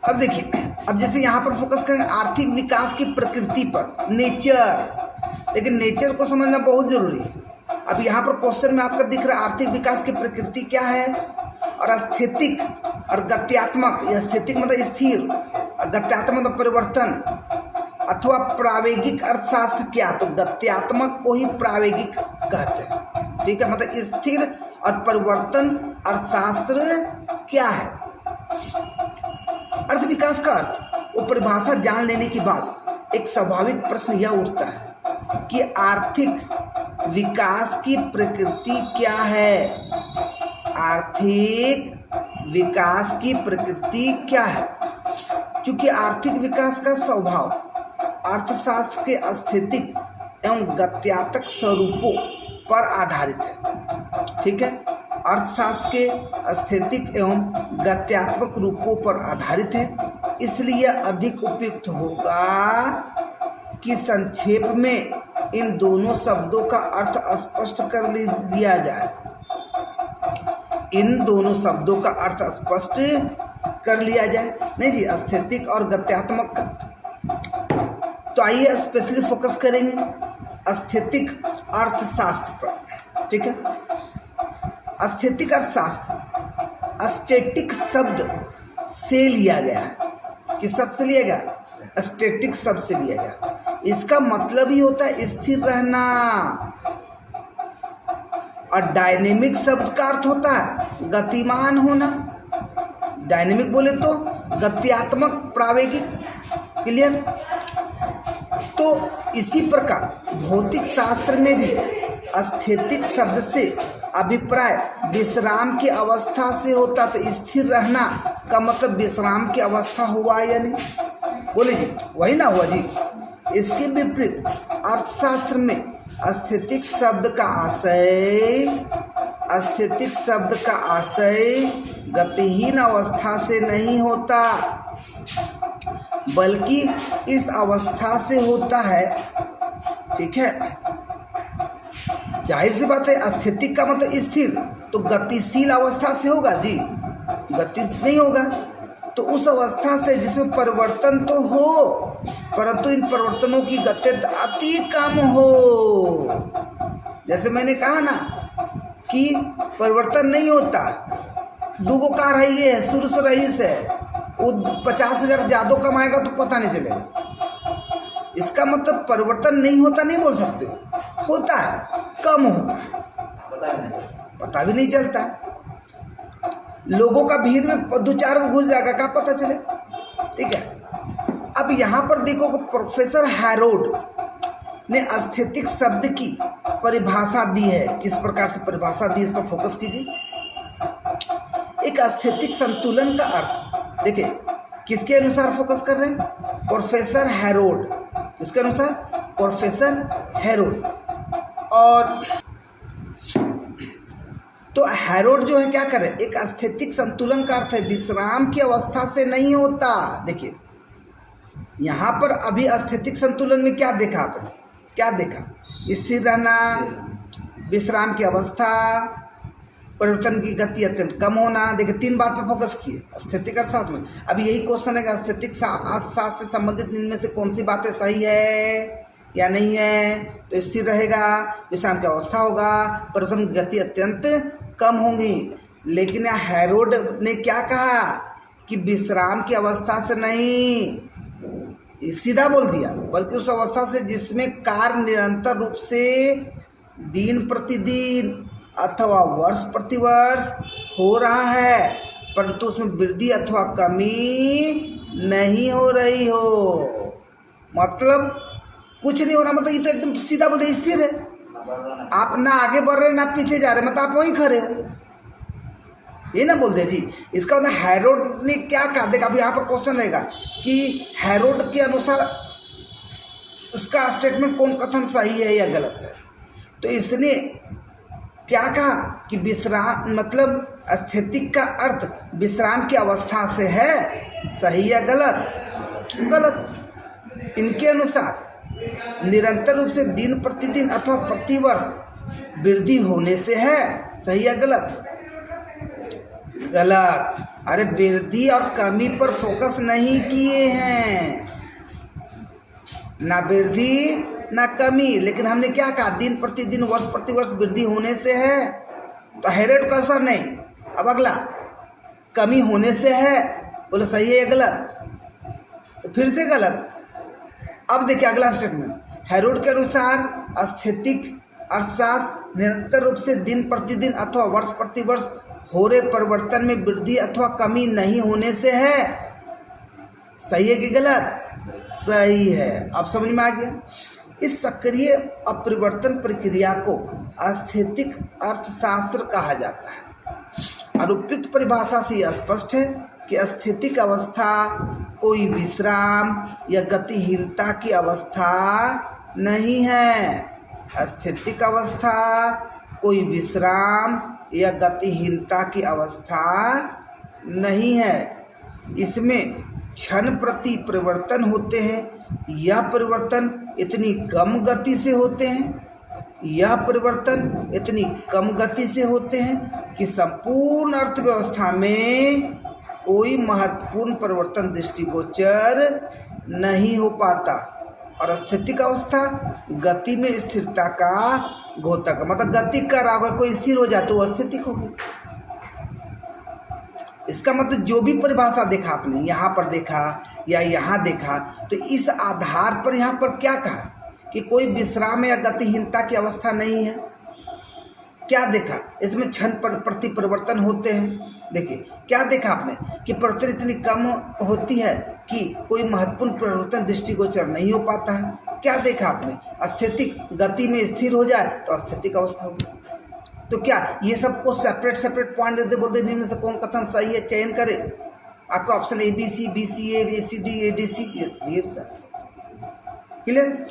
अब देखिए, अब जैसे यहाँ पर फोकस करें आर्थिक विकास की प्रकृति पर, नेचर। लेकिन नेचर को समझना बहुत जरूरी है। अब यहाँ पर क्वेश्चन में आपका दिख रहा है आर्थिक विकास की प्रकृति क्या है, और स्थैतिक और गत्यात्मक। यह स्थैतिक मतलब स्थिर, और गत्यात्मक मतलब परिवर्तन अथवा प्रावेगिक अर्थशास्त्र क्या, तो गत्यात्मक को ही प्रावेगिक कहते हैं। ठीक है, मतलब स्थिर और परिवर्तन अर्थशास्त्र क्या है। अर्थ विकास का अर्थ वो परिभाषा जान लेने के बाद एक स्वाभाविक प्रश्न यह उठता है कि आर्थिक विकास की प्रकृति क्या है। आर्थिक विकास की प्रकृति क्या है। चूंकि आर्थिक विकास का स्वभाव अर्थशास्त्र के स्थैतिक एवं गत्यात्मक स्वरूपों पर आधारित है। ठीक है, अर्थशास्त्र के स्थैतिक एवं गत्यात्मक रूपों पर आधारित है, इसलिए अधिक उपयुक्त होगा कि संक्षेप में इन दोनों शब्दों का अर्थ स्पष्ट कर दिया जाए। इन दोनों शब्दों का अर्थ स्पष्ट कर लिया जाए। नहीं जी, स्थैतिक और गत्यात्मक का। तो आइए स्पेशली फोकस करेंगे स्थैतिक अर्थशास्त्र पर। ठीक है, स्थैतिक अर्थशास्त्र स्टैटिक शब्द से लिया गया है। किस शब्द से लिया गया? स्टैटिक शब्द से लिया गया। इसका मतलब ही होता है स्थिर रहना, और डायनेमिक शब्द का अर्थ होता है गतिमान होना। डायनेमिक बोले तो गत्यात्मक, प्रावेगिक। क्लियर? तो इसी प्रकार भौतिक शास्त्र में भी स्थैतिक शब्द से अभिप्राय विश्राम की अवस्था से होता। तो स्थिर रहना का मतलब विश्राम की अवस्था हुआ या नहीं? बोले जी, वही ना हुआ जी। इसके विपरीत अर्थशास्त्र में स्थैतिक शब्द का आशय गतिहीन अवस्था से नहीं होता, बल्कि इस अवस्था से होता है। ठीक है, जाहिर सी बात है, स्थैतिक का मतलब स्थिर, तो गतिशील अवस्था से होगा जी, गति नहीं होगा। तो उस अवस्था से जिसमें परिवर्तन तो हो, परंतु इन परिवर्तनों की गति अति कम हो। जैसे मैंने कहा ना कि परिवर्तन नहीं होता। दूगो कार है, ये शुरू से रईस है, वो 50,000 ज़्यादा कमाएगा तो पता नहीं चलेगा। इसका मतलब परिवर्तन नहीं होता नहीं बोल सकते, होता है, कम होता है, पता भी नहीं चलता। लोगों का भीड़ में 2-4 को घुस जाएगा, क्या पता चले। ठीक है, अब यहाँ पर देखो कि प्रोफेसर हैरोल्ड ने स्थैतिक शब्द की परिभाषा दी है। किस प्रकार से परिभाषा दी, इस पर फोकस कीजिए। एक स्थैतिक संतुलन का अर्थ देखिए, किसके अनुसार फोकस कर रहे हैं? Professor Harold. किसके अनुसार? Professor Harold. और तो हैरोल्ड जो है क्या करे, एक स्थैतिक संतुलन का अर्थ है विश्राम की अवस्था से नहीं होता। देखिए यहाँ पर अभी स्थैतिक संतुलन में क्या देखा आपने? क्या देखा? स्थिर रहना, विश्राम की अवस्था, परिवर्तन की गति अत्यंत कम होना। देखिए 3 बात पर फोकस किए स्थैतिक अर्थशास्त्र में। अब यही क्वेश्चन है कि स्थैतिक अर्थशास्त्र से संबंधित इनमें से कौन सी बातें सही है या नहीं है। तो स्थिर रहेगा, विश्राम की अवस्था होगा, परिवर्तन की गति अत्यंत कम होंगी। लेकिन हैरोल्ड ने क्या कहा कि विश्राम की अवस्था से नहीं, सीधा बोल दिया, बल्कि उस अवस्था से जिसमें कार्य निरंतर रूप से दिन प्रतिदिन अथवा वर्ष प्रतिवर्ष हो रहा है, परंतु उसमें वृद्धि अथवा कमी नहीं हो रही हो। मतलब कुछ नहीं हो रहा, मतलब ये तो एकदम सीधा बोले स्थिर है। आप ना आगे बढ़ रहे ना पीछे जा रहे, मतलब आप वहीं खड़े हो, ये ना बोल दे जी। इसका मतलब हैरोल्ड ने क्या कहा? देखा, अब यहाँ पर क्वेश्चन रहेगा कि हैरोल्ड के अनुसार उसका स्टेटमेंट कौन कथन सही है या गलत है। तो इसने क्या कहा कि विश्राम मतलब स्थैतिक का अर्थ विश्राम की अवस्था से है, सही या गलत? गलत। इनके अनुसार निरंतर रूप से दिन प्रतिदिन अथवा प्रतिवर्ष वृद्धि होने से है, सही या गलत? गलत। अरे वृद्धि और कमी पर फोकस नहीं किए हैं, ना वृद्धि ना कमी। लेकिन हमने क्या कहा, दिन प्रतिदिन वर्ष प्रतिवर्ष वृद्धि होने से है, तो हेरेड का असर नहीं। अब अगला, कमी होने से है, बोलो सही है या गलत? तो फिर से गलत। अब देखिए अगला स्टेटमेंट, हेरोड के अनुसार स्थैतिक अर्थशास्त्र निरंतर रूप से दिन प्रतिदिन अथवा वर्ष प्रतिवर्ष हो रहे परिवर्तन में वृद्धि अथवा कमी नहीं होने से है। सही है कि गलत? सही है। अब समझ में आ गया। इस सक्रिय अपरिवर्तन प्रक्रिया को स्थैतिक अर्थशास्त्र कहा जाता है। और उपयुक्त परिभाषा से यह स्पष्ट है कि स्थैतिक अवस्था कोई विश्राम या गतिहीनता की अवस्था नहीं है। स्थैतिक अवस्था कोई विश्राम या गतिहीनता की अवस्था नहीं है। इसमें क्षण प्रति परिवर्तन होते हैं। यह परिवर्तन इतनी कम गति से होते हैं, यह परिवर्तन इतनी कम गति से होते हैं कि संपूर्ण अर्थव्यवस्था में कोई महत्वपूर्ण परिवर्तन दृष्टिगोचर नहीं हो पाता। और स्थैतिक अवस्था गति में स्थिरता का घोतक, मतलब गति कर अगर कोई स्थिर हो जाए तो वो स्थैतिक होगी। इसका मतलब जो भी परिभाषा देखा आपने, यहाँ पर देखा या यहाँ देखा, तो इस आधार पर यहाँ पर क्या कहा कि कोई विश्राम या गतिहीनता की अवस्था नहीं है। क्या देखा? इसमें क्षण प्रति परिवर्तन होते हैं। देखिए क्या देखा आपने कि परिवर्तन इतनी कम होती है कि कोई महत्वपूर्ण परिवर्तन दृष्टिगोचर नहीं हो पाता है। क्या देखा आपने? स्थैतिक गति में स्थिर हो जाए तो स्थैतिक अवस्था होगी। तो क्या ये सबको सेपरेट पॉइंट देते बोलते इनमें से कौन कथन सही है, चयन करे। आपका option ABC, BCA, ACD, ADC, clear.